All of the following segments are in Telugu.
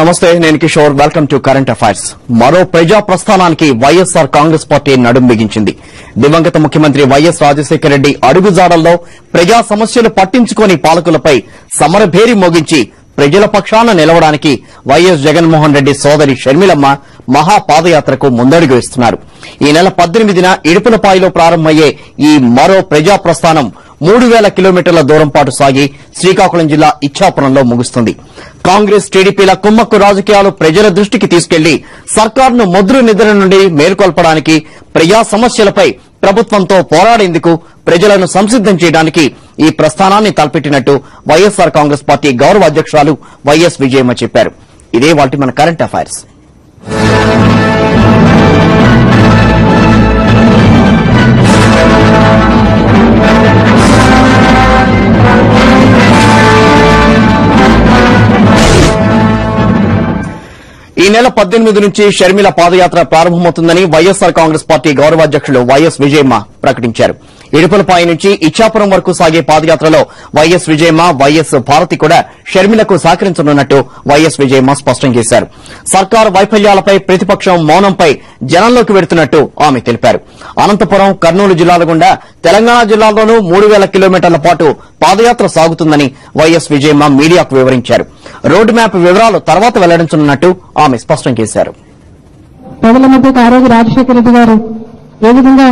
నమస్తే, నేను Kishore. Welcome to current affairs. మరో ప్రజా ప్రస్థానానికి వైఎస్ఆర్ కాంగ్రెస్ పార్టీ నడుం బిగించింది. దివంగత ముఖ్యమంత్రి వైఎస్ రాజశేఖర రెడ్డి అడుగుజాడల్లో ప్రజా సమస్యలు పట్టించుకోని పాలకులపై సమరభేరి మోగించి ప్రజల పక్షాన నిలవడానికి వైఎస్ జగన్మోహన్ రెడ్డి సోదరి షర్మిలమ్మ మహాపాదయాత్రకు ముందడుగు వేస్తున్నారు. ఈ నెల 18న ఇడుపులపాయలో ప్రారంభమయ్యే ఈ మరో ప్రజా ప్రస్థానం 3000 కిలోమీటర్ల దూరం పాటు సాగి శ్రీకాకుళం జిల్లా ఇచ్చాపురంలో ముగుస్తుంది. కాంగ్రెస్ టీడీపీల కుమ్మక్కు రాజకీయాలు ప్రజల దృష్టికి తీసుకెళ్లి సర్కారును ముద్ర నిద్ర నుండి మేల్కొల్పడానికి, ప్రజా సమస్యలపై ప్రభుత్వంతో పోరాడేందుకు ప్రజలను సంసిద్దం చేయడానికి ఈ ప్రస్థానాన్ని తలపెట్టినట్టు వైఎస్ఆర్ కాంగ్రెస్ పార్టీ గౌరవ అధ్యక్షురాలు వైఎస్ విజయమ్మ చెప్పారు. ఇదే వాటి మన కరెంట్ అఫైర్స్. ఈ నెల 18 నుంచి షర్మిల పాదయాత్ర ప్రారంభమవుతుందని వైఎస్ఆర్ కాంగ్రెస్ పార్టీ గౌరవాధ్యక్షులు వైఎస్ విజయమ్మ ప్రకటించారు. ఇడుపులపాయ నుంచి ఇచ్చాపురం వరకు సాగే పాదయాత్రలో వైఎస్ విజయమ్మ, వైఎస్ భారతి కూడా షర్మిలకు సహకరించనున్నట్టు వైఎస్ విజయమ్మ స్పష్టం చేశారు. సర్కారు వైఫల్యాలపై ప్రతిపక్షం మౌనంపై జనంలోకి వెడుతున్నట్టు ఆమె తెలిపారు. అనంతపురం, కర్నూలు జిల్లాల గుండా తెలంగాణ జిల్లాల్లోనూ 3000 కిలోమీటర్ల పాటు పాదయాత్ర సాగుతుందని వైఎస్ విజయమ్మ మీడియాకు వివరించారు. రోడ్డు మ్యాప్ వివరాలు తర్వాత వెల్లడించనున్నట్టు ఆమె స్పష్టం చేశారు. ప్రజల మధ్యకు ఆ రోజు రాజశేఖర రెడ్డి గారు ఏ విధంగా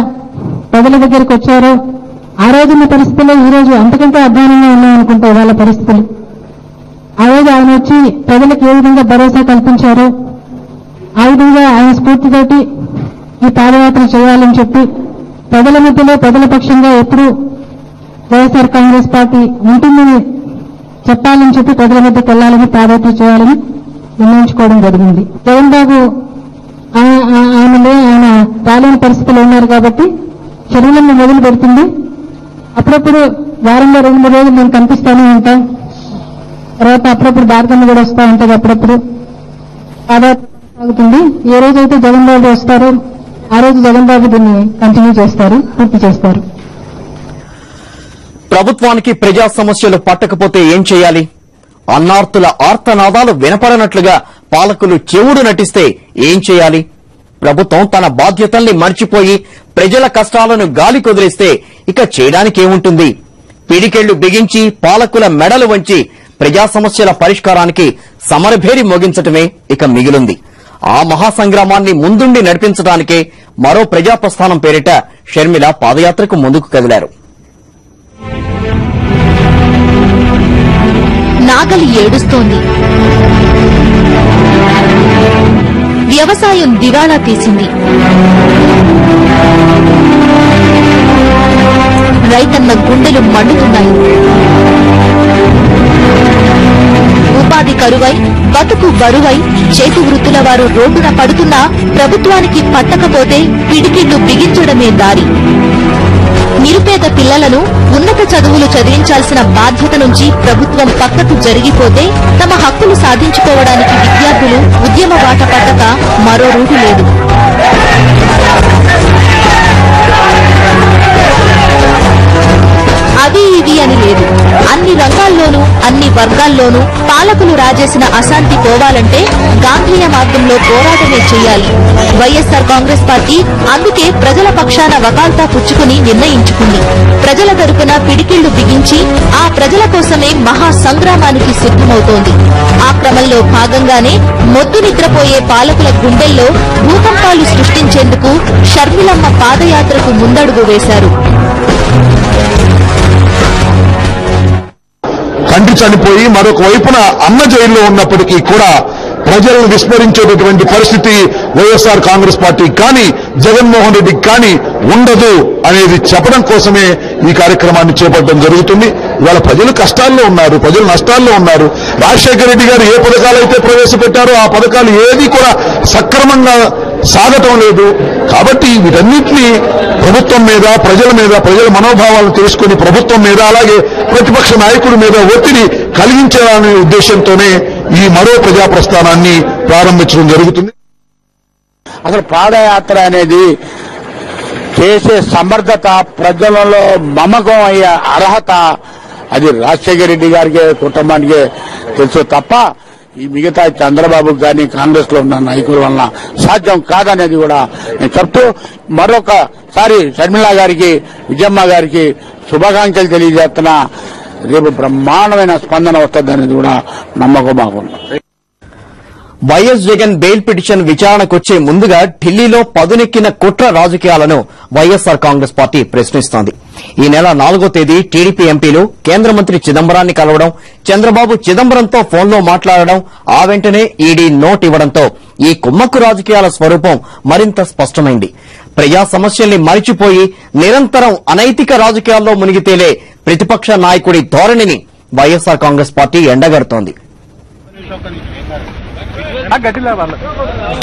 ప్రజల దగ్గరికి వచ్చారో ఆ రోజున్న పరిస్థితుల్లో ఈ రోజు అంతకంటే అధ్వానంగా ఉన్నాయనుకుంటే వాళ్ళ పరిస్థితులు. ఆ రోజు ఆయన వచ్చి ప్రజలకు ఏ విధంగా భరోసా కల్పించారో ఆ విధంగా ఆయన స్ఫూర్తితోటి ఈ పాదయాత్ర చేయాలని చెప్పి ప్రజల మధ్యలో ప్రజల పక్షంగా ఎప్పుడూ వైఎస్ఆర్ కాంగ్రెస్ పార్టీ ఉంటుందని చెప్పాలని చెప్పి ప్రజల మధ్యకు వెళ్లాలని, పాదయాత్ర చేయాలని నిర్ణయించుకోవడం జరిగింది. జగన్ బాబు ఆయన రాలేని పరిస్థితులు ఉన్నారు కాబట్టి షర్మిలమ్మ మొదలు పెడుతుంది. అప్పుడప్పుడు వారంలో 2-3 రోజులు మేము కనిపిస్తూనే ఉంటాం. తర్వాత అప్పుడప్పుడు భారతమ్మ కూడా వస్తూ ఉంటుంది. అప్పుడప్పుడు పాదయాత్ర సాగుతుంది. ఏ రోజైతే జగన్ బాబు వస్తారో ఆ రోజు జగన్ బాబు దీన్ని కంటిన్యూ చేస్తారు, పూర్తి చేస్తారు. ప్రభుత్వానికి ప్రజా సమస్యలు పట్టకపోతే ఏం చేయాలి? అన్నార్తుల ఆర్తనాదాలు వినపడనట్లుగా పాలకులు చెవుడు నటిస్తే ఏం చేయాలి? ప్రభుత్వం తన బాధ్యతల్ని మర్చిపోయి ప్రజల కష్టాలను గాలి కొదిలేస్తే ఇక చేయడానికేముంటుంది? పిడికెళ్లు బిగించి పాలకుల మెడలు వంచి ప్రజా సమస్యల పరిష్కారానికి సమరభేరి మోగించటమే ఇక మిగిలింది. ఆ మహాసంగ్రామాన్ని ముందుండి నడిపించడానికే మరో ప్రజా ప్రస్థానం పేరిట షర్మిల పాదయాత్రకు ముందుకు కదిలారు. నాగలి ఏడుస్తోంది. వ్యవసాయం దివాళా తీసింది. రైతన్న గుండెలు మండుతున్నాయి. ఉపాధి కరువై, బతుకు బరువై చేతి వృత్తుల వారు రోడ్డున పడుతున్నా ప్రభుత్వానికి పట్టకపోతే పిడికిళ్లు బిగించడమే దారి. నిరుపేద పిల్లలను ఉన్నత చదువులు చదివించాల్సిన బాధ్యత నుంచి ప్రభుత్వం పక్కకు జరిగిపోతే తమ హక్కులు సాధించుకోవడానికి విద్యార్థులు ఉద్యమ బాట పట్టక మరో రూటు లేదు. అవి ఇవి అని లేదు. అన్ని రంగాల్లోనూ అన్ని వర్గాల్లోనూ పాలకులు రాజేసిన అశాంతి పోవాలంటే గాంధేయ మార్గంలో పోరాటమే చేయాలి. వైఎస్ఆర్ కాంగ్రెస్ పార్టీ అందుకే ప్రజల పక్షాన వకాల్తా పుచ్చుకుని నిర్ణయించుకుంది. ప్రజల తరపున పిడికిళ్లు బిగించి ఆ ప్రజల కోసమే మహా సంగ్రామానికి సిద్దమవుతోంది. ఆ క్రమంలో భాగంగానే మొద్దు నిద్రపోయే పాలకుల గుండెల్లో భూకంపాలు సృష్టించేందుకు షర్మిలమ్మ పాదయాత్రకు ముందడుగు వేశారు. తండ్రి చనిపోయి మరొక వైపున అన్న జైల్లో ఉన్నప్పటికీ కూడా ప్రజలను విస్మరించేటటువంటి పరిస్థితి వైఎస్ఆర్ కాంగ్రెస్ పార్టీ కానీ జగన్మోహన్ రెడ్డికి కానీ ఉండదు అనేది చెప్పడం కోసమే ఈ కార్యక్రమాన్ని చేపట్టడం జరుగుతుంది. ఇవాళ ప్రజలు కష్టాల్లో ఉన్నారు, ప్రజలు నష్టాల్లో ఉన్నారు. రాజశేఖర రెడ్డి గారు ఏ పథకాలైతే ప్రవేశపెట్టారో ఆ పథకాలు ఏది కూడా సక్రమంగా సాగటం లేదు. కాబట్టి వీటన్నింటినీ ప్రభుత్వం మీద, ప్రజల మనోభావాలను తెలుసుకుని ప్రభుత్వం మీద, అలాగే ప్రతిపక్ష నాయకుడి మీద ఒత్తిడి కలిగించాలనే ఉద్దేశంతోనే ఈ మరో ప్రజా ప్రస్థానాన్ని ప్రారంభించడం జరుగుతుంది. అసలు పాదయాత్ర అనేది చేసే సమర్థత, ప్రజలలో మమకం అయ్యే అర్హత అది రాజశేఖర రెడ్డి గారికి, కుటుంబానికి తెలుసు తప్ప ఈ మిగతా చంద్రబాబు గాని కాంగ్రెస్ లో ఉన్న నాయకుల వలన సాధ్యం కాదనేది కూడా నేను చెప్తూ మరొకసారి షర్మిల గారికి విజయమ్మ గారికి శుభాకాంక్షలు తెలియజేస్తున్నా. రేపు బ్రహ్మాండమైన స్పందన వస్తుందనేది కూడా నమ్మకం మాకుంది. వైఎస్ జగన్ బెయిల్ పిటిషన్ విచారణకొచ్చే ముందుగా ఢిల్లీలో పదునెక్కిన కుట్ర రాజకీయాలను వైఎస్సార్ కాంగ్రెస్ పార్టీ ప్రశ్నిస్తోంది. ఈ నెల 4వ తేదీ టీడీపీ ఎంపీలు కేంద్ర మంత్రి చిదంబరాన్ని కలవడం, చంద్రబాబు చిదంబరంతో ఫోన్లో మాట్లాడడం, ఆ వెంటనే ఈడీ నోట్ ఇవ్వడంతో ఈ కుమ్మక్కు రాజకీయాల స్వరూపం మరింత స్పష్టమైంది. ప్రజా సమస్యల్ని మరిచిపోయి నిరంతరం అనైతిక రాజకీయాల్లో మునిగి తేలే ప్రతిపక్ష నాయకుడి ధోరణిని వైఎస్సార్ కాంగ్రెస్ పార్టీ ఎండగడుతోంది.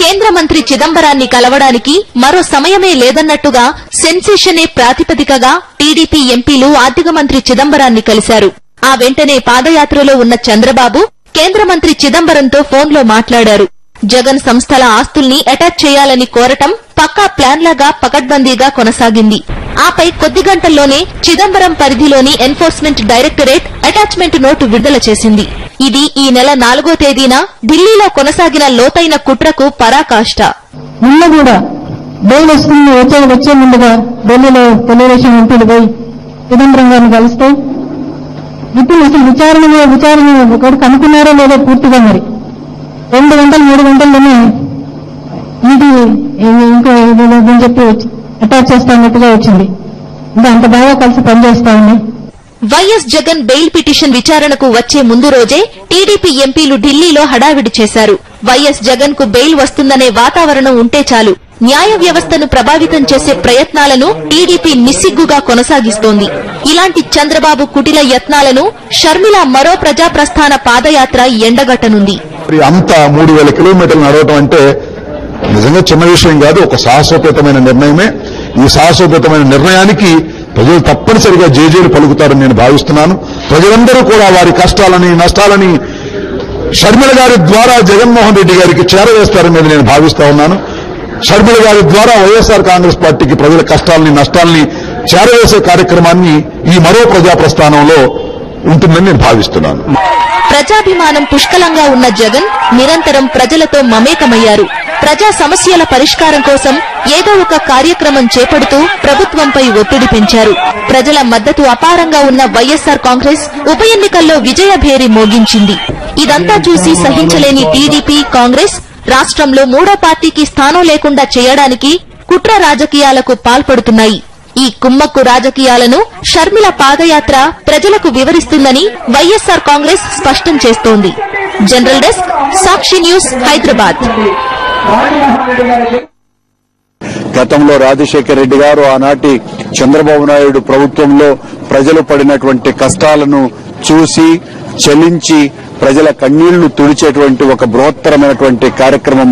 కేంద్ర మంత్రి చిదంబరాన్ని కలవడానికి మరో సమయమే లేదన్నట్టుగా సెన్సేషనే ప్రాతిపదికగా టీడీపీ ఎంపీలు ఆర్థిక మంత్రి చిదంబరాన్ని కలిశారు. ఆ వెంటనే పాదయాత్రలో ఉన్న చంద్రబాబు కేంద్ర మంత్రి చిదంబరంతో ఫోన్లో మాట్లాడారు. జగన్ సంస్థల ఆస్తుల్ని అటాచ్ చేయాలని కోరటం పక్కా ప్లాన్లాగా పకడ్బందీగా కొనసాగింది. ఆపై కొద్ది గంటల్లోనే చిదంబరం పరిధిలోని ఎన్ఫోర్స్మెంట్ డైరెక్టరేట్ అటాచ్మెంట్ నోటు విడుదల చేసింది. ఇది ఈ నెల 4వ తేదీన ఢిల్లీలో కొనసాగిన లోతైన కుట్రకు పరాకాష్ట. నిన్న కూడా బెయిల్ వస్తుంది వచ్చే ముందుగా ఢిల్లీలో తెలుగుదేశం ఎంపీలు పోయి చిదంబరం గారిని కలిస్తే ఇప్పుడు అసలు విచారణ ఒకటి కనుక్కున్నారో లేదో పూర్తిగా మరి 2 గంటలు 3 గంటల్లోనే ఇది ఇంకో అని చెప్పి అటాచ్ చేస్తానట్టుగా వచ్చింది. ఇంకా అంత బాగా కలిసి పనిచేస్తా ఉన్నాయి. వైఎస్ జగన్ బెయిల్ పిటిషన్ విచారణకు వచ్చే ముందు రోజే టీడీపీ ఎంపీలు ఢిల్లీలో హడావిడి చేశారు. వైఎస్ జగన్ కు బెయిల్ వస్తుందనే వాతావరణం ఉంటే చాలు న్యాయ వ్యవస్థను ప్రభావితం చేసే ప్రయత్నాలను టీడీపీ నిస్సిగ్గుగా కొనసాగిస్తోంది. ఇలాంటి చంద్రబాబు కుటిల యత్నాలను షర్మిల మరో ప్రజాప్రస్థాన పాదయాత్ర ఎండగట్టనుంది. అంతా 3000 కిలోమీటర్లు నడవటం అంటే నిజంగా చిన్న విషయం కాదు. ఒక సాహసోపేతమైన నిర్ణయమే. ఈ సాహసోపేతమైన నిర్ణయానికి ప్రజలు తప్పనిసరిగా జేజేలు పలుకుతారని నేను భావిస్తున్నాను. ప్రజలందరూ కూడా వారి కష్టాలని నష్టాలని షర్మిల గారి ద్వారా జగన్మోహన్ రెడ్డి గారికి చేరవేస్తారనేది నేను భావిస్తా ఉన్నాను. షర్మిల గారి ద్వారా వైఎస్ఆర్ కాంగ్రెస్ పార్టీకి ప్రజల కష్టాలని నష్టాలని చేరవేసే కార్యక్రమాన్ని ఈ మరో ప్రజాప్రస్థానంలో ఉంటుందని నేను భావిస్తున్నాను. ప్రజాభిమానం పుష్కలంగా ఉన్న జగన్ నిరంతరం ప్రజలతో మమేకమయ్యారు. ప్రజా సమస్యల పరిష్కారం కోసం ఏదో ఒక కార్యక్రమం చేపడుతూ ప్రభుత్వంపై ఒత్తిడి పెంచారు. ప్రజల మద్దతు అపారంగా ఉన్న వైఎస్సార్ కాంగ్రెస్ ఉప ఎన్నికల్లో విజయభేరి మోగించింది. ఇదంతా చూసి సహించలేని టీడీపీ కాంగ్రెస్ రాష్ట్రంలో 3వ పార్టీకి స్థానం లేకుండా చేయడానికి కుట్ర రాజకీయాలకు పాల్పడుతున్నాయి. ఈ కుమ్మక్కు రాజకీయాలను షర్మిల పాదయాత్ర ప్రజలకు వివరిస్తుందని వైఎస్సార్ కాంగ్రెస్ స్పష్టం చేస్తోంది. జనరల్ డెస్క్, సాక్షి న్యూస్, హైదరాబాద్. గతంలో రాజశేఖర రెడ్డి గారు ఆనాటి చంద్రబాబు నాయుడు ప్రభుత్వంలో ప్రజలు పడినటువంటి కష్టాలను చూసి చలించి ప్రజల కన్నీళ్లు తుడిచేటువంటి ఒక బృహత్తరమైనటువంటి కార్యక్రమం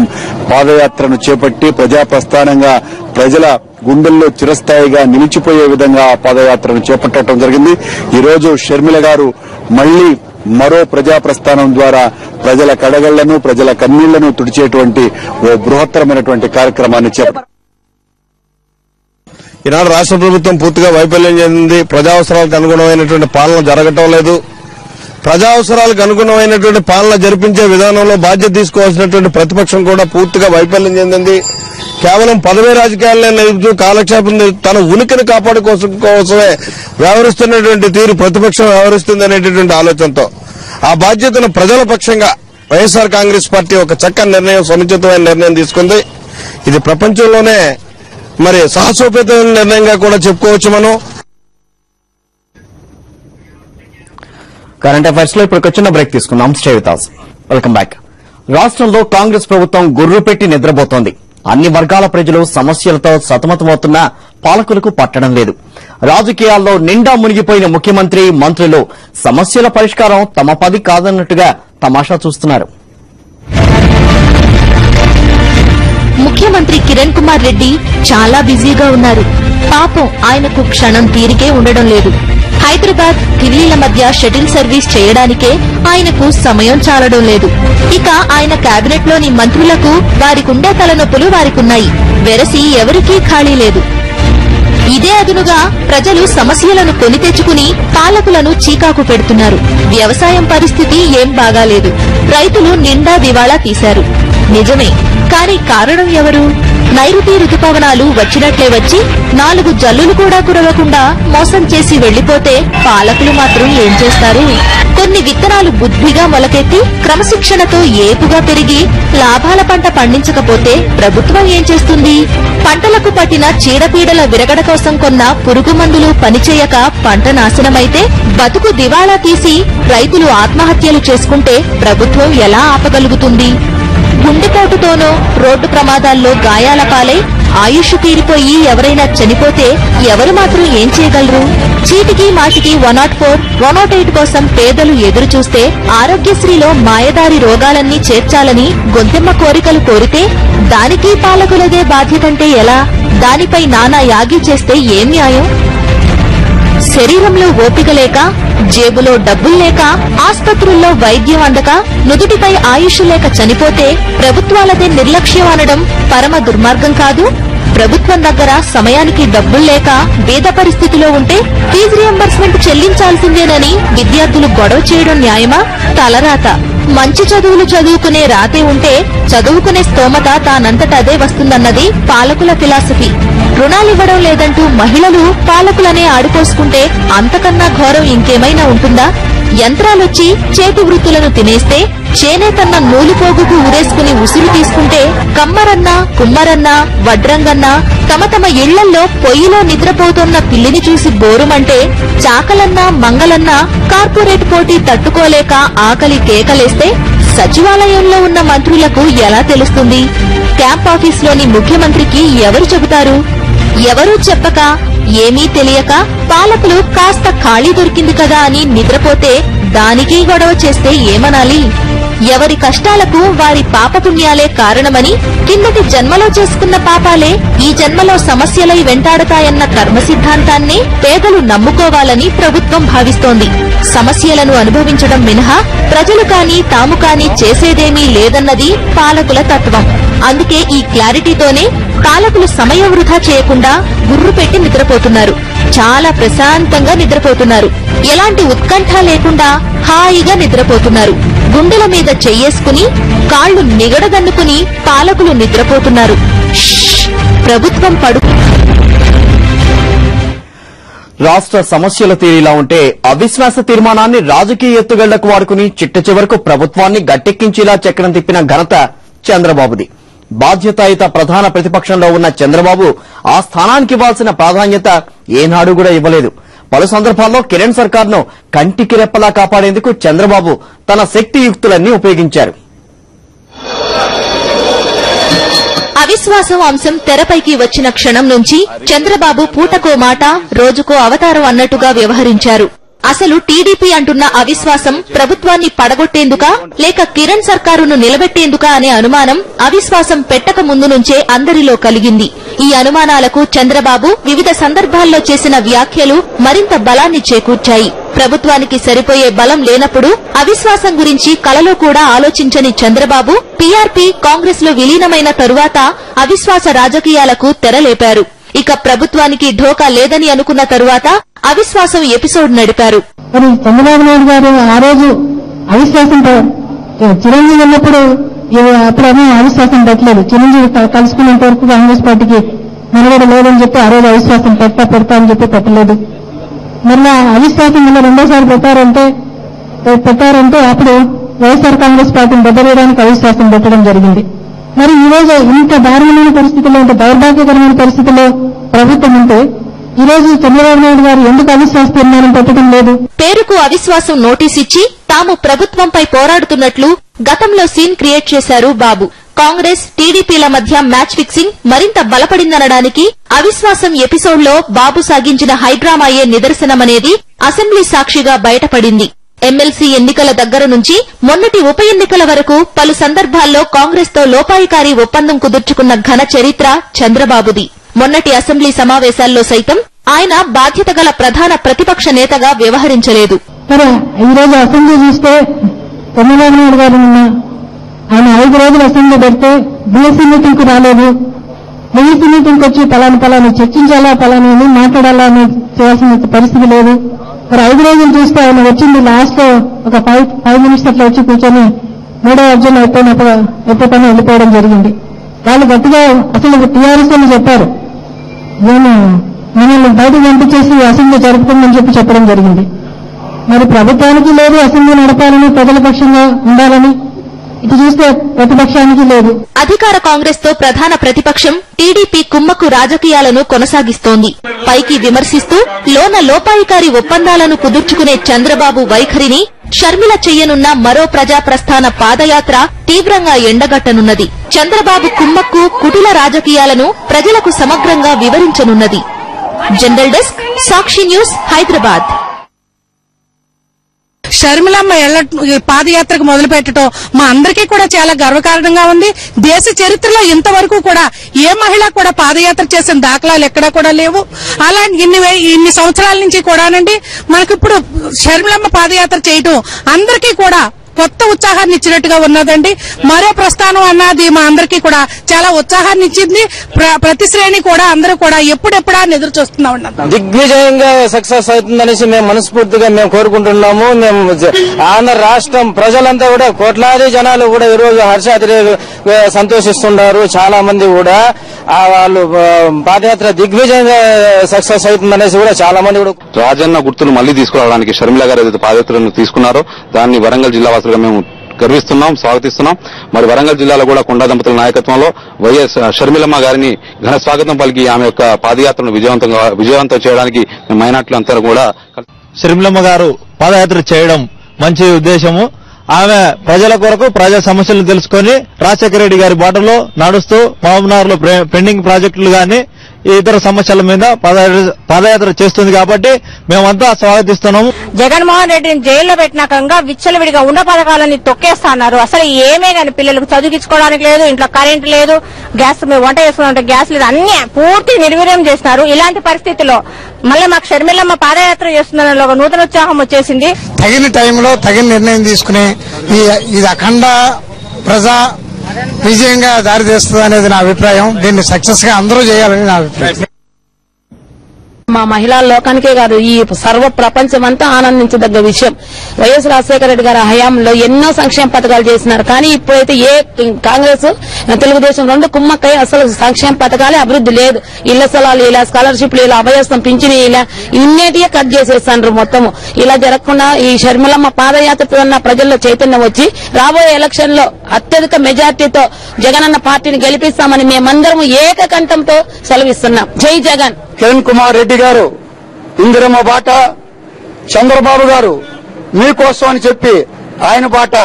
పాదయాత్రను చేపట్టి ప్రజాప్రస్థానంగా ప్రజల గుండెల్లో చిరస్థాయిగా నిలిచిపోయే విధంగా ఆ పాదయాత్రను చేపట్టడం జరిగింది. ఈరోజు షర్మిల గారు మళ్లీ మరో ప్రజాప్రస్థానం ద్వారా ప్రజల కడగళ్లను ప్రజల కన్నీళ్లను తుడిచేటువంటి ఓ బృహత్తరమైనటువంటి కార్యక్రమాన్ని చేపట్టారు. ఈనాడు రాష్ట్ర ప్రభుత్వం పూర్తిగా వైఫల్యం చెందింది. ప్రజావసరాలకు అనుగుణమైనటువంటి పాలన జరగటం లేదు. ప్రజావసరాలకు అనుగుణమైనటువంటి పాలన జరిపించే విధానంలో బాధ్యత తీసుకోవాల్సినటువంటి ప్రతిపక్షం కూడా పూర్తిగా వైఫల్యం చెందింది. కేవలం పదవీ రాజకీయాలనే నడుపుతూ కాలక్షేపం తన ఉనికిని కాపాడుకోసమే వ్యవహరిస్తున్నటువంటి తీరు ప్రతిపక్షం వ్యవహరిస్తుంది అనేటటువంటి ఆలోచనతో ఆ బాధ్యతను ప్రజల పక్షంగా వైఎస్ఆర్ కాంగ్రెస్ పార్టీ ఒక చక్కని నిర్ణయం, సముచితమైన నిర్ణయం తీసుకుంది. ఇది ప్రపంచంలోనే మరి సాహసోపేతమైన నిర్ణయంగా కూడా చెప్పుకోవచ్చు మనం. కరెంట్ అఫైర్స్ లో ఇప్పటికొచ్చిన బ్రేక్ తీసుకుందాం. Stay with us. Welcome back. రాష్ట్రంలో కాంగ్రెస్ ప్రభుత్వం గుర్రు పెట్టి నిద్రపోతోంది. అన్ని వర్గాల ప్రజలు సమస్యలతో సతమతమవుతున్నా పాలకులకు పట్టడం లేదు. రాజకీయాల్లో నిండా మునిగిపోయిన ముఖ్యమంత్రి, మంత్రులు సమస్యల పరిష్కారం తమ పది కాదన్నట్టుగా తమాషా చూస్తున్నారు. ముఖ్యమంత్రి కిరణ్ కుమార్ రెడ్డి చాలా బిజీగా ఉన్నారు. పాపం ఆయనకు క్షణం తీరికే ఉండడం లేదు. హైదరాబాద్, ఢిల్లీల మధ్య షటిల్ సర్వీస్ చేయడానికే ఆయనకు సమయం చాలడం లేదు. ఇక ఆయన కేబినెట్ లోని మంత్రులకు వారికుండే తలనొప్పులు వారికున్నాయి. వెరసి ఎవరికీ ఖాళీ లేదు. ఇదే అదునుగా ప్రజలు సమస్యలను కొని తెచ్చుకుని పాలకులను చీకాకు పెడుతున్నారు. వ్యవసాయం పరిస్థితి ఏం బాగాలేదు. రైతులు నిండా దివాళా తీశారు. నిజమే, కానీ కారణం ఎవరు? నైరుతి రుతుపవనాలు వచ్చినట్లే వచ్చి 4 జల్లులు కూడా కురవకుండా మోసం చేసి వెళ్లిపోతే పాలకులు మాత్రం ఏం చేస్తారు? కొన్ని విత్తనాలు బుద్ధిగా మొలకెత్తి క్రమశిక్షణతో ఏపుగా పెరిగి లాభాల పంట పండించకపోతే ప్రభుత్వం ఏం చేస్తుంది? పంటలకు పట్టిన చీడపీడల విరగడ కోసం కొన్న పురుగు మందులు పనిచేయక పంట నాశనమైతే బతుకు దివాళా తీసి రైతులు ఆత్మహత్యలు చేసుకుంటే ప్రభుత్వం ఎలా ఆపగలుగుతుంది? గుండెపోటుతోనో రోడ్డు ప్రమాదాల్లో గాయాల పాలై ఆయుష్ తీరిపోయి ఎవరైనా చనిపోతే ఎవరు మాత్రం ఏం చేయగలరు? చీటికి మాటికి 104, 108 కోసం పేదలు ఎదురు చూస్తే ఆరోగ్యశ్రీలో మాయదారి రోగాలన్నీ చేర్చాలని గొంతెమ్మ కోరికలు కోరితే దానికి పాలకులదే బాధ్యతంటే ఎలా? దానిపై నానా యాగి చేస్తే ఏం న్యాయం? శరీరంలో ఓపిక లేక, జేబులో డబ్బుల్లేక, ఆస్పత్రుల్లో వైద్యం అందక, నుదుటిపై ఆయుష్ లేక చనిపోతే ప్రభుత్వాలదే నిర్లక్ష్యం అనడం పరమ దుర్మార్గం కాదు? ప్రభుత్వం దగ్గర సమయానికి డబ్బుల్లేక బీద పరిస్థితిలో ఉంటే ఫీజు రియంబర్స్మెంట్ చెల్లించాల్సిందేనని విద్యార్థులు గొడవ చేయడం న్యాయమా? తలరాత. మంచి చదువులు చదువుకునే రాతే ఉంటే చదువుకునే స్తోమత తానంతట అదే వస్తుందన్నది పాలకుల ఫిలాసఫీ. రుణాలివ్వడం లేదంటూ మహిళలు పాలకులనే ఆడిపోసుకుంటే అంతకన్నా ఘోరం ఇంకేమైనా ఉంటుందా? యంత్రాలొచ్చి చేతి వృత్తులను తినేస్తే చేనేతన్న నూలుపోగుకు ఉరేసుకుని ఉసురు తీసుకుంటే కమ్మరన్నా, కుమ్మరన్నా, వడ్రంగన్నా తమ తమ ఇళ్లల్లో పొయ్యిలో నిద్రపోతున్న పిల్లిని చూసి బోరుమంటే చాకలన్నా, మంగలన్నా కార్పొరేట్ పోటీ తట్టుకోలేక ఆకలి కేకలేస్తే సచివాలయంలో ఉన్న మంత్రులకు ఎలా తెలుస్తుంది? క్యాంప్ ఆఫీస్లోని ముఖ్యమంత్రికి ఎవరు చెబుతారు? ఎవరూ చెప్పక, ఏమీ తెలియక పాలకులు కాస్త ఖాళీ దొరికింది కదా అని నిద్రపోతే దానికి గొడవ చేస్తే ఏమనాలి? ఎవరి కష్టాలకు వారి పాపపుణ్యాలే కారణమని, కిందటి జన్మలో చేసుకున్న పాపాలే ఈ జన్మలో సమస్యలై వెంటాడతాయన్న కర్మ సిద్ధాంతాన్ని పేదలు నమ్ముకోవాలని ప్రభుత్వం భావిస్తోంది. సమస్యలను అనుభవించడం మినహా ప్రజలు కాని తాము కాని చేసేదేమీ లేదన్నది పాలకుల తత్వం. అందుకే ఈ క్లారిటీతోనే పాలకులు సమయం వృధా చేయకుండా గుర్రు పెట్టి నిద్రపోతున్నారు. చాలా ప్రశాంతంగా నిద్రపోతున్నారు. ఎలాంటి ఉత్కంఠ లేకుండా హాయిగా నిద్రపోతున్నారు. గుండెల మీద చెయ్యేసుకుని కాళ్లు నిగడగన్నుకుని పాలకులు నిద్రపోతున్నారు. ప్రభుత్వం రాష్ట్ర సమస్యల తీరిలా ఉంటే అవిశ్వాస తీర్మానాన్ని రాజకీయ ఎత్తుగళ్లకు వాడుకుని చిట్ట చివరకు ప్రభుత్వాన్ని గట్టెక్కించేలా చక్రం తిప్పిన ఘనత చంద్రబాబుది. బాధ్యతాయుత ప్రధాన ప్రతిపక్షంలో ఉన్న చంద్రబాబు ఆ స్థానానికి ఇవ్వాల్సిన ప్రాధాన్యత ఏనాడు కూడా ఇవ్వలేదు. పలు సందర్భాల్లో కిరణ్ సర్కార్ను కంటికి రెప్పలా కాపాడేందుకు చంద్రబాబు తన శక్తియుక్తులన్నీ ఉపయోగించారు. అవిశ్వాసం అంశం తెరపైకి వచ్చిన క్షణం నుంచి చంద్రబాబు పూటకో మాట, రోజుకో అవతారం అన్నట్టుగా వ్యవహరించారు. అసలు టీడీపీ అంటున్న అవిశ్వాసం ప్రభుత్వాన్ని పడగొట్టేందుకా లేక కిరణ్ సర్కారును నిలబెట్టేందుకా అనే అనుమానం అవిశ్వాసం పెట్టక ముందు నుంచే అందరిలో కలిగింది. ఈ అనుమానాలకు చంద్రబాబు వివిధ సందర్భాల్లో చేసిన వ్యాఖ్యలు మరింత బలాన్ని చేకూర్చాయి. ప్రభుత్వానికి సరిపోయే బలం లేనప్పుడు అవిశ్వాసం గురించి కలలో కూడా ఆలోచించని చంద్రబాబు పీఆర్పీ కాంగ్రెస్ లో విలీనమైన తరువాత అవిశ్వాస రాజకీయాలకు తెరలేపారు. ఇక ప్రభుత్వానికి ఢోకా లేదని అనుకున్న తరువాత అవిశ్వాసం ఎపిసోడ్ నడిపారు. మరి చంద్రబాబు నాయుడు గారు ఆ రోజు అవిశ్వాసం చిరంజీవి ఉన్నప్పుడు అప్పుడేమో అవిశ్వాసం పెట్టలేదు. చిరంజీవి కలుసుకునేంత వరకు కాంగ్రెస్ పార్టీకి నిలబడ లేదని చెప్పి ఆ రోజు అవిశ్వాసం పెడతా అని చెప్పి పెట్టలేదు. మళ్ళీ అవిశ్వాసం మళ్ళీ రెండోసారి పెట్టారంటే అప్పుడు వైఎస్ఆర్ కాంగ్రెస్ పార్టీని బెదరేయడానికి అవిశ్వాసం పెట్టడం జరిగింది. మరి ఈ రోజు ఇంత దారుణమైన పరిస్థితుల్లో, ఇంత దౌర్భాగ్యకరమైన పరిస్థితుల్లో ప్రభుత్వం ఉంటే ఈ రోజు చంద్రబాబు నాయుడు గారు ఎందుకు అవిశ్వాస తీర్మానం పెట్టడం లేదు? పేరుకు అవిశ్వాసం నోటీస్ ఇచ్చి తాము ప్రభుత్వంపై పోరాడుతున్నట్లు గతంలో సీన్ క్రియేట్ చేశారు బాబు. కాంగ్రెస్ టీడీపీల మధ్య మ్యాచ్ ఫిక్సింగ్ మరింత బలపడిందనడానికి అవిశ్వాసం ఎపిసోడ్లో బాబు సాగించిన హైడ్రామాయే నిదర్శనమనేది అసెంబ్లీ సాక్షిగా బయటపడింది. ఎమ్మెల్సీ ఎన్నికల దగ్గర నుంచి మొన్నటి ఉప ఎన్నికల వరకు పలు సందర్భాల్లో కాంగ్రెస్ తో లోపాయికారీ ఒప్పందం కుదుర్చుకున్న ఘన చరిత్ర చంద్రబాబుది. మొన్నటి అసెంబ్లీ సమావేశాల్లో సైతం ఆయన బాధ్యత గల ప్రధాన ప్రతిపక్ష నేతగా వ్యవహరించలేదు. మరి ఈ రోజు అసెంబ్లీ చూస్తే చంద్రబాబు నాయుడు గారు ఆయన 5 రోజులు అసెంబ్లీ పెడితే బీఎస్సీ మీటింగ్ కు రాలేదు. మిగిలిన మీటింగ్కి వచ్చి పలాని చర్చించాలా, పలాని మాట్లాడాలా అని చేయాల్సిన పరిస్థితి లేదు. మరి 5 రోజులు చూస్తే ఆయన వచ్చింది లాస్ట్ లో ఒక 5 మినిట్స్ అట్లా వచ్చి కూర్చొని 3వ అర్జున్ అయిపోతాను వెళ్ళిపోవడం జరిగింది. వాళ్ళు గట్టిగా అసలు టీఆర్ఎస్ అని చెప్పారు, మనల్ని బయటకు పంపించేసి అసెంబ్లీ జరుపుతుందని చెప్పడం జరిగింది. మరి ప్రభుత్వానికి లేదు అసెంబ్లీ నడపాలని, ప్రజల పక్షంగా ఉండాలని, ఇటు చూస్తే ప్రతిపక్షానికి లేదు. అధికార కాంగ్రెస్ తో ప్రధాన ప్రతిపక్షం టీడీపీ కుమ్మక్కు రాజకీయాలను కొనసాగిస్తోంది. పైకి విమర్శిస్తూ లోన లోపాయికారి ఒప్పందాలను కుదుర్చుకునే చంద్రబాబు వైఖరిని షర్మిల చెయ్యనున్న మరో ప్రజా ప్రస్థాన పాదయాత్ర తీవ్రంగా ఎండగట్టనున్నది. చంద్రబాబు కుమ్మక్కు కుటిల రాజకీయాలను ప్రజలకు సమగ్రంగా వివరించనున్నది. జనరల్ డెస్క్, సాక్షి న్యూస్, హైదరాబాద్. షర్మిలమ్మ పాదయాత్రకు మొదలు పెట్టడం మా అందరికీ కూడా చాలా గర్వకారణంగా ఉంది. దేశ చరిత్రలో ఇంతవరకు కూడా ఏ మహిళ కూడా పాదయాత్ర చేసిన దాఖలాలు ఎక్కడా కూడా లేవు. అలాంటి ఇన్ని సంవత్సరాల నుంచి కూడానండి మనకు ఇప్పుడు షర్మిలమ్మ పాదయాత్ర చేయటం అందరికీ కూడా కొత్త ఉత్సాహాన్ని ఇచ్చినట్టుగా ఉన్నదండి. మరో ప్రస్థానం అన్నది మా అందరికీ కూడా చాలా ఉత్సాహాన్ని ఇచ్చింది. ప్రతి శ్రేణి కూడా అందరూ కూడా ఎప్పుడెప్పుడా ఎదురు చూస్తున్నాం. దిగ్విజయంగా సక్సెస్ అవుతుందనేసి మేము మనస్ఫూర్తిగా కోరుకుంటున్నాము. మేము ఆంధ్ర రాష్ట్రం ప్రజలంతా కూడా కోట్లాది జనాలు కూడా ఈ రోజు హర్షాతిరే సంతోషిస్తున్నారు. చాలా మంది కూడా వాళ్ళు పాదయాత్ర దిగ్విజయంగా సక్సెస్ అవుతుందనేసి కూడా చాలా మంది కూడా రాజన్న గుర్తును మళ్లీ తీసుకురావడానికి షర్మిల గారు ఏదైతే పాదయాత్రను తీసుకున్నారో దాన్ని వరంగల్ జిల్లా వాసులుగా మేము గర్విస్తున్నాం, స్వాగతిస్తున్నాం. మరి వరంగల్ జిల్లాలో కూడా కొండా దంపతుల నాయకత్వంలో వైఎస్ షర్మిలమ్మ గారిని ఘన స్వాగతం పలికి ఆమె యొక్క పాదయాత్రను విజయవంతం చేయడానికి మైనార్టీలు అంతా కూడా షర్మిలమ్మ గారు పాదయాత్ర చేయడం మంచి ఉద్దేశము. ఆమె ప్రజల కొరకు ప్రజా సమస్యలను తెలుసుకుని రాజశేఖర రెడ్డి గారి బాటలో నడుస్తూ మహబూబ్నగర్లో పెండింగ్ ప్రాజెక్టులు గాని ఇతర సమస్యల మీద పాదయాత్ర చేస్తుంది కాబట్టి మేమంతా స్వాగతిస్తున్నాము. జగన్మోహన్ రెడ్డిని జైల్లో పెట్టినాకంగా విచ్చలవిడిగా ఉన్న పథకాలని తొక్కేస్తున్నారు. అసలు ఏమే గాని పిల్లలకు చదివించుకోవడానికి లేదు, ఇంట్లో కరెంట్ లేదు, గ్యాస్ వంట చేసుకున్న గ్యాస్ లేదు, అన్ని పూర్తి నిర్వీర్యం చేస్తున్నారు. ఇలాంటి పరిస్థితుల్లో మళ్ళీ మాకు షర్మిలమ్మ పాదయాత్ర చేస్తుందన్న ఒక నూతన ఉత్సాహం వచ్చేసింది. తగిన టైంలో తగిన నిర్ణయం తీసుకుని ఇది అఖండ ప్రజా విజయంగా దారితీస్తుంది అనేది నా అభిప్రాయం. దీన్ని సక్సెస్ గా అందరూ చేయాలని నా అభిప్రాయం. మా మహిళా లోకానికే కాదు ఈ సర్వ ప్రపంచం అంతా ఆనందించదగ్గ విషయం. వైఎస్ రాజశేఖర రెడ్డి గారి హయాంలో ఎన్నో సంక్షేమ పథకాలు చేసినారు. కానీ ఇప్పుడైతే కాంగ్రెస్ తెలుగుదేశం రెండు కుమ్మక్కై అసలు సంక్షేమ పథకాలే అభివృద్ధి లేదు. ఇళ్ల స్థలాలు ఇలా, స్కాలర్షిప్లు ఇలా, అభయస్థం పింఛని ఇలా ఇన్నేటిగా కట్ చేసేస్తాండ్రు మొత్తము. ఇలా జరగకుండా ఈ షర్మిలమ్మ పాదయాత్రతో ప్రజల్లో చైతన్యం వచ్చి రాబోయే ఎలక్షన్ లో అత్యధిక మెజార్టీతో జగనన్న పార్టీని గెలిపిస్తామని మేమందరం ఏకకంఠంతో సెలవిస్తున్నాం. జై జగన్. కిరణ్ కుమార్ రెడ్డి గారు ఇందిరమ్మ బాట, చంద్రబాబు గారు మీకోసం అని చెప్పి ఆయన బాట,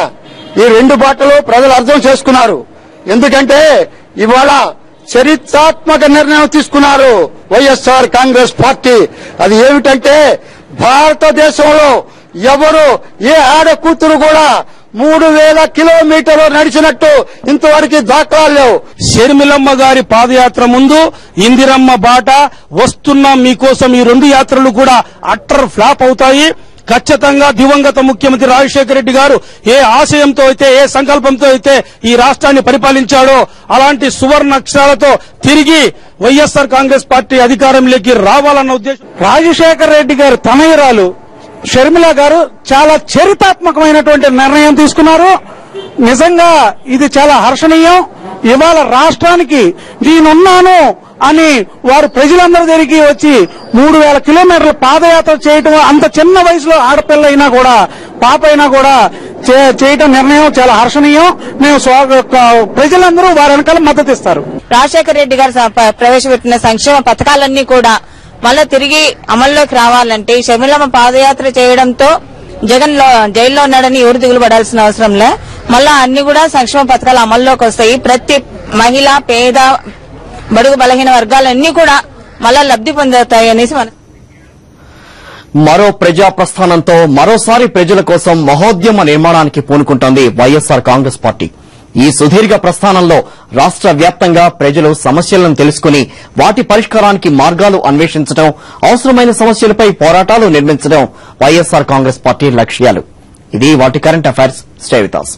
ఈ రెండు బాటలు ప్రజలు అర్థం చేసుకున్నారు. ఎందుకంటే ఇవాళ చరిత్రాత్మక నిర్ణయం తీసుకున్నారు వైఎస్ఆర్ కాంగ్రెస్ పార్టీ. అది ఏమిటంటే భారతదేశంలో ఎవరు ఏ ఆడ కూతురు కూడా 3000 కిలోమీటర్లు నడిచినట్టు ఇంతవరకు దాఖలాలు లేవు. షర్మిలమ్మ గారి పాదయాత్ర ముందు ఇందిరమ్మ బాట వస్తున్న మీకోసం ఈ రెండు యాత్రలు కూడా అట్టర్ ఫ్లాప్ అవుతాయి. ఖచ్చితంగా దివంగత ముఖ్యమంత్రి రాజశేఖర రెడ్డి గారు ఏ ఆశయంతో అయితే, ఏ సంకల్పంతో అయితే ఈ రాష్ట్రాన్ని పరిపాలించాడో అలాంటి సువర్ణ అక్షరాలతో తిరిగి వైఎస్ఆర్ కాంగ్రెస్ పార్టీ అధికారంలోకి రావాలన్న ఉద్దేశం. రాజశేఖర రెడ్డి గారు తనయురాలు షర్మిల గారు చాలా చరిత్రాత్మకమైనటువంటి నిర్ణయం తీసుకున్నారు. నిజంగా ఇది చాలా హర్షణీయం. ఇవాళ రాష్ట్రానికి నేనున్నాను అని వారు ప్రజలందరి దగ్గరికి వచ్చి 3000 కిలోమీటర్ల పాదయాత్ర చేయటం, అంత చిన్న వయసులో ఆడపిల్ల అయినా కూడా, పాప అయినా కూడా చేయటం నిర్ణయం చాలా హర్షణీయం. మేము ప్రజలందరూ వారి వెనకాల మద్దతు ఇస్తారు. రాజశేఖర రెడ్డి గారు ప్రవేశపెట్టిన సంక్షేమ పథకాలన్నీ కూడా మళ్ళా తిరిగి అమల్లోకి రావాలంటే షర్మిలమ్మ పాదయాత్ర చేయడంతో జగన్ జైల్లో ఉన్నాడని ఎవరు దిగులు పడాల్సిన అవసరం లే. మళ్ళా అన్ని కూడా సంక్షేమ పథకాలు అమల్లోకి వస్తాయి. ప్రతి మహిళ, పేద, బడుగు బలహీన వర్గాలన్నీ కూడా మళ్ళా లబ్ది పొందుతాయి అనేసి మరో ప్రజా ప్రస్థానంతో మరోసారి ప్రజల కోసం మహోద్యమ నిర్మాణానికి పూనుకుంటోంది వైఎస్ఆర్ కాంగ్రెస్ పార్టీ. ఈ సుదీర్ఘ ప్రస్థానంలో రాష్ట్ర వ్యాప్తంగా ప్రజలు సమస్యలను తెలుసుకుని వాటి పరిష్కారానికి మార్గాలు అన్వేషించడం, అవసరమైన సమస్యలపై పోరాటాలు నిర్మించడం వైఎస్ఆర్ కాంగ్రెస్ పార్టీ లక్ష్యాలు. ఇది వాటి current affairs. Stay with us.